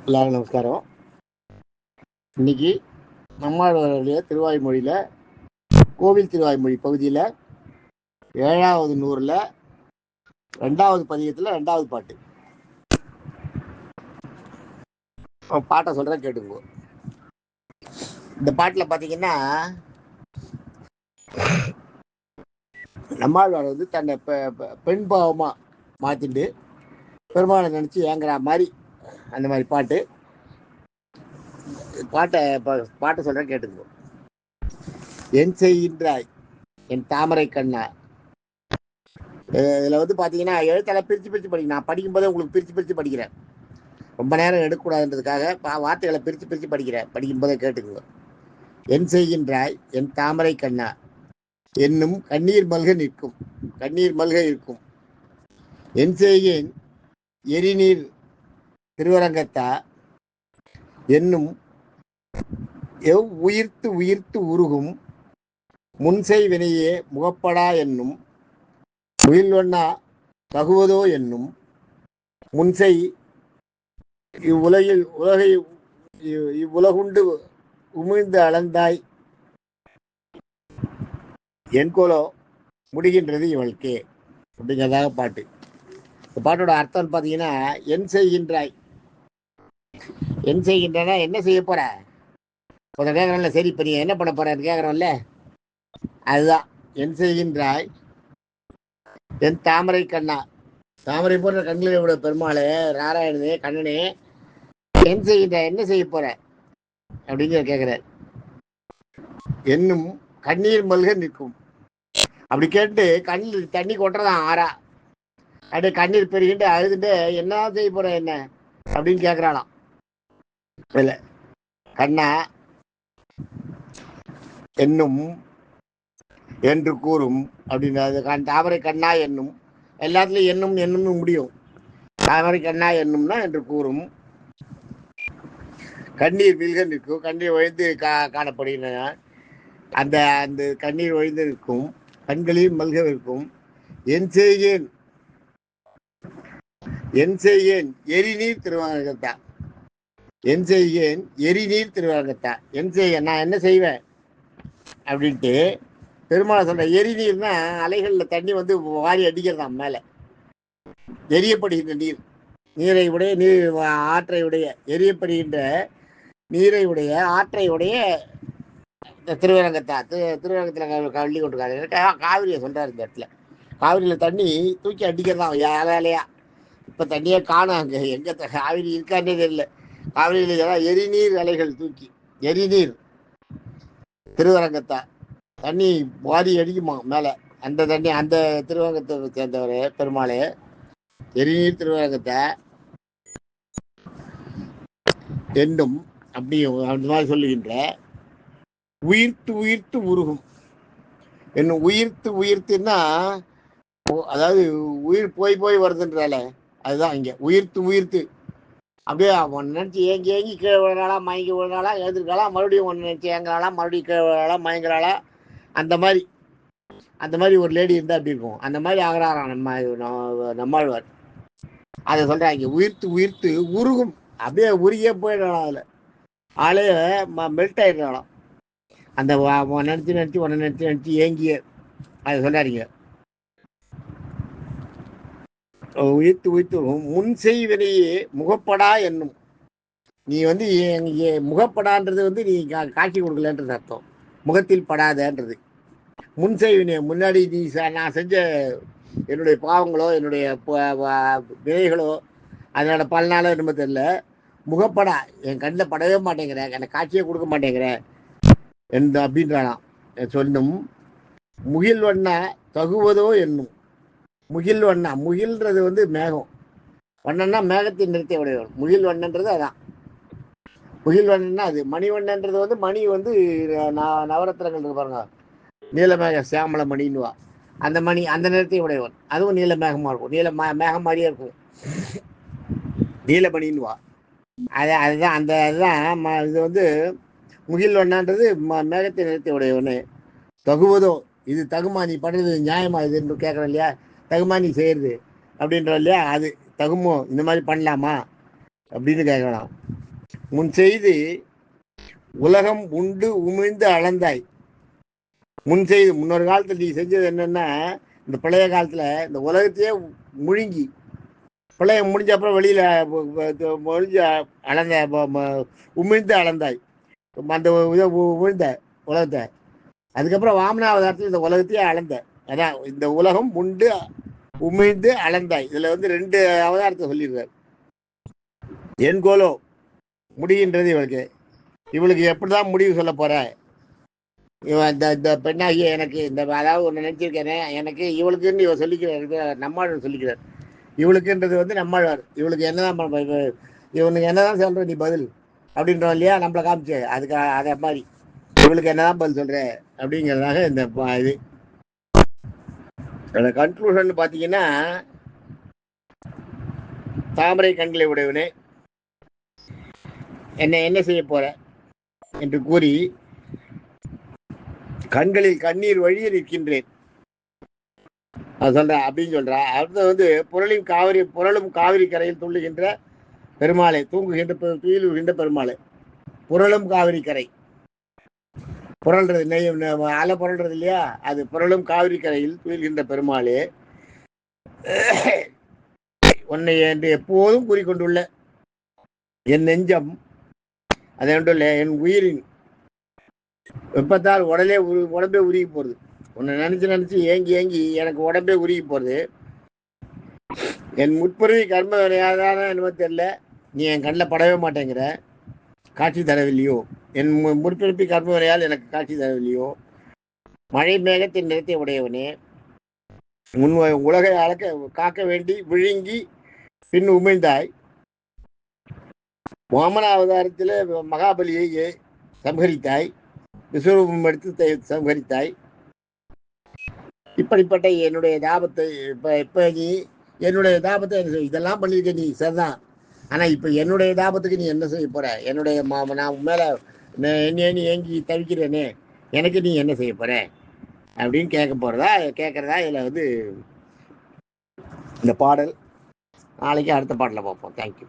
எல்லாரும் நமஸ்காரம். இன்னைக்கு நம்மளுடைய திருவாய்மொழியில் கோவில் திருவாய்மொழி பகுதியில் 7வது நூறில் 2வது பதிகத்தில் 2வது பாட்டு. பாட்டை சொல்கிறேன் கேட்டுக்கோ. இந்த பாட்டில் பார்த்தீங்கன்னா நம்மாழ்வார் வந்து தன்னை பெண் பாவமாக மாற்றிட்டு பெருமாளை நினச்சி ஏங்குற மாதிரி அந்த மாதிரி பாட்டை சொல்கிறேன் கேட்டுக்கோ. என் செய்கின்றாய் என் தாமரை கண்ணா. இதில் வந்து பார்த்தீங்கன்னா எழுத்தெல்லாம் பிரித்து படிக்கணும். நான் படிக்கும்போதே உங்களுக்கு பிரித்து படிக்கிறேன். ரொம்ப நேரம் எடுக்கக்கூடாதுன்றதுக்காக வார்த்தைகளை பிரித்து படிக்கும்போதே கேட்டுக்குங்க. என் செய்கின்றாய் என் தாமரை கண்ணா என்னும் கண்ணீர் மல்க இருக்கும். என் செய்கேன் எரிநீர் திருவரங்கத்தா என்னும் உயிர்த்து உருகும் முன்செய் வினையே முகப்படா என்னும் முயல்வண்ணா தகுவதோ என்னும் முன்செய் இவ்வுலகுண்டு உமிழ்ந்து அளந்தாய் என்கோலோ முடிகின்றது இவளுக்கே அப்படிங்கிறதாக பாட்டு. இந்த பாட்டோட அர்த்தம் பார்த்தீங்கன்னா என் செய்கின்றாய் என்ன செய்ய போற கேட்கறோம்ல. சரி, இப்ப நீ என்ன பண்ண போறன்னு கேட்கறோம்ல, அதுதான் என் செய்கின்றாய் என் தாமரை கண்ணா. தாமரை போன்ற கண்களை விட பெருமாளே, நாராயணனே, கண்ணனே, என் செய்கின்ற என்ன செய்ய போற அப்படின்னு கேட்கிறார். என்னும் கண்ணீர் மல்க நிற்கும். அப்படி கேட்டு கண்ணில் தண்ணி கொட்டுறதான் ஆறா. அப்படியே கண்ணீர் பெருகிட்டு அழுதுட்டு என்ன செய்ய போற என்ன அப்படின்னு கேட்கிறாளாம். இல்ல கண்ணா என்னும் என்று கூறும் அப்படின்னு தாமரை கண்ணா என்னும் எல்லாத்துலயும் என்னும்னு முடியும். தாமரை கண்ணா என்னும்னா என்று கூறும் கண்ணீர் வில்க நிற்கும். கண்ணீர் ஒழிந்து காணப்படுகின்றன. அந்த அந்த கண்ணீர் ஒழிந்து இருக்கும், கண்களில் மல்க இருக்கும். என் செய்கேன் எரிநீர் திருவரங்கத்தா. என் செய்கேன் எரிநீர் திருவரங்கத்தா. நான் என்ன செய்வேன் அப்படின்ட்டு பெருமாளை சொல்ற. எரிநீர்னா அலைகள்ல தண்ணி வந்து வாரி அடிக்கிறதாம் மேல. எரியப்படுகின்ற நீரை உடைய ஆற்றை உடைய எரியப்படுகின்ற நீரை உடைய ஆற்றை உடைய திருவரங்கத்தா. திருவரங்கத்துல கள்ளி கொண்டிருக்காரு. காவிரியை சொல்றாரு இந்த இடத்துல. காவிரியில தண்ணி தூக்கி அடிக்கிறதாம் அலையா. இப்ப தண்ணியே காணும். அங்க எங்க காவிரி இருக்கான்னே தெரியல. காவிரியில எரிநீர் அலைகள் தூக்கி எரிநீர் திருவரங்கத்தா தண்ணி வாரி அடிக்குமா மேல. அந்த தண்ணி அந்த திருவரங்கத்தை சேர்ந்தவரே பெருமாளே, எரிநீர் திருவரங்கத்தை என்னும் அப்படியும் அந்த மாதிரி சொல்லுகின்ற உயிர்த்து உருகும் என்னும் உயிர்த்துன்னா அதாவது உயிர் போய் வருதுன்றால அதுதான் இங்க உயிர்த்து அப்படியே ஒன்று நினச்சி ஏங்கி கீழே விழுறாளா, மயங்கி விழுறாளா, எழுதிருக்காளா, மறுபடியும் ஒன்று நினச்சி ஏங்குறாளா, மறுபடியும் கீழே விழுறாளா, மயங்குறாளா, அந்த மாதிரி ஒரு லேடி இருந்தால் அப்படி இருக்கும். அந்த மாதிரி ஆகிறாராம் நம்மாழ்வார். அதை சொல்றாங்க. உயிர்த்து உருகும். அப்படியே உருகியே போயிடலாம். அதில் ஆளே மெல்ட் ஆயிடலாம். அந்த நினைச்சு ஏங்கிய அதை சொல்றாருங்க. உயிர்த்து முன் செய்வனையே முகப்படா என்னும். நீ வந்து முகப்படான்றது வந்து நீ காட்சி கொடுக்கலன்றது அர்த்தம். முகத்தில் படாதன்றது. முன் செய்வினை முன்னாடி நீ நான் செஞ்ச என்னுடைய பாவங்களோ என்னுடைய வினைகளோ அதனோட பலனாலோ என்னமோ தெரியல, முகப்படா என் கண்ணில் படவே மாட்டேங்கிறேன், எனக்கு காட்சியே கொடுக்க மாட்டேங்கிறேன் அப்படின்றானாம். சொல்லும் முகில்வண்ணா தகுவதோ என்னும். முகில்ன்றது வந்து மேகம். வண்ணன்னா மேகத்தின் நிறத்தை உடையவன். முகில் வண்ணன்றது அதான். முகில்வண்ணன்னா அது. மணிவண்ணன்றது வந்து மணி வந்து நவரத்னங்கள் இருக்கு பாருங்க, நீலமேக சியாமல மணின்னுவா. அந்த மணி அந்த நிறத்தை உடையவன். அதுவும் நீல மேகமா இருக்கும். மேகம் மாதிரியே இருக்கும், நீலமணின்னுவா. அதுதான் இது வந்து முகில் வண்ணன்றது மேகத்தை நிறத்தை உடையவனு. தகுவதோ இது தகுமா, நீ பண்ணுறது நியாயமா இதுன்னு கேட்குறோம் இல்லையா, தகுமா நீ செய்யறது அப்படின்ற இல்லையா, அது தகுமோ, இந்த மாதிரி பண்ணலாமா அப்படின்னு கேட்கலாம். முன் செய்து உலகம் உண்டு உமிழ்ந்து அளந்தாய். முன் செய்து முன்னொரு காலத்தில் நீ செஞ்சது என்னன்னா, இந்த பழைய காலத்துல இந்த உலகத்தையே முழுங்கி பிரளயம் முடிஞ்ச அப்புறம் வெளியில முடிஞ்ச அளந்த உமிழ்ந்து அளந்தாய். அந்த இதை உமிழ்ந்த உலகத்தை. அதுக்கப்புறம் வாமனாவதாரத்தில் இந்த உலகத்தையே அளந்த. அதான் இந்த உலகம் உண்டு உமிழ்ந்து அளந்தாய். இதுல வந்து 2 அவதாரத்தை சொல்லிடுறார். என் கோலோ முடிகின்றது இவளுக்கு. இவளுக்கு எப்படிதான் முடிவு சொல்ல போற? இவன் இந்த பெண்ணாகிய எனக்கு இந்த அதாவது ஒன்று நினைச்சிருக்கேனே எனக்கு இவளுக்குன்னு இவன் சொல்லிக்கிறார். நம்மாழ்வார் சொல்லிக்கிறார். இவளுக்குன்றது வந்து நம்மாழ்வார். இவளுக்கு என்னதான் இவனுக்கு என்னதான் சொல்ற நீ பதில் அப்படின்றோம் இல்லையா, நம்மளை காமிச்சு அதுக்கு அதை மாதிரி இவளுக்கு என்னதான் பதில் சொல்ற அப்படிங்கிறதாக இந்த இது கன்க்ளூஷன் பார்த்தீங்கன்னா, தாமரை கண்களை உடையவனே என்ன செய்ய போற என்று கூறி கண்களில் கண்ணீர் வழியே நிற்கின்றேன் சொல்ற அப்படின்னு சொல்றா. அடுத்து வந்து புரளும் காவிரி கரையில் துள்ளுகின்ற பெருமாளை, துயிலுகின்ற பெருமாளை, புரளும் காவிரி கரை, புரள்றது அலை புரள்றது இல்லையா, அது புரளும் காவிரி கரையில் துயில்கின்ற பெருமாளே, உன்னை என்று எப்போதும் கூறிக்கொண்டுள்ள என் நெஞ்சம், அதை ஒன்றும் என் உயிரின் வெப்பத்தால் உடம்பே உருகி போறது. உன்னை நினைச்சு ஏங்கி எனக்கு உடம்பே உருகி போறது. என் முற்புறவி கர்ம வினையாதான என்னமோ தெரியல, நீ என் கண்ணில் படவே மாட்டேங்கிற, காட்சி தரவில்லையோ, என் முற்பிறப்பி கர்ம வினையால் எனக்கு காட்சி தரவில்லையோ, மழை மேகத்தின் நிறத்தை உடையவனே, உலகை காக்க வேண்டி விழுங்கி பின் உமிழ்ந்தாய். வாமன அவதாரத்தில் மகாபலியை சம்ஹரித்தாய், விஸ்வரூபம் எடுத்து சம்ஹரித்தாய். இப்படிப்பட்ட என்னுடைய தாபத்தை இப்ப நீ என்னுடைய தாபத்தை இதெல்லாம் பண்ணியிருக்க நீ சரிதான். ஆனா இப்ப என்னுடைய தாபத்துக்கு நீ என்ன செய்ய போற? என்னுடைய நான் மேல என்ன ஏங்கி தவிக்கிறேனே, எனக்கு நீ என்ன செய்ய போற அப்படின்னு கேட்கறதா இதுல வந்து இந்த பாடல். நாளைக்கு அடுத்த பாடல பார்ப்போம். தேங்க்யூ.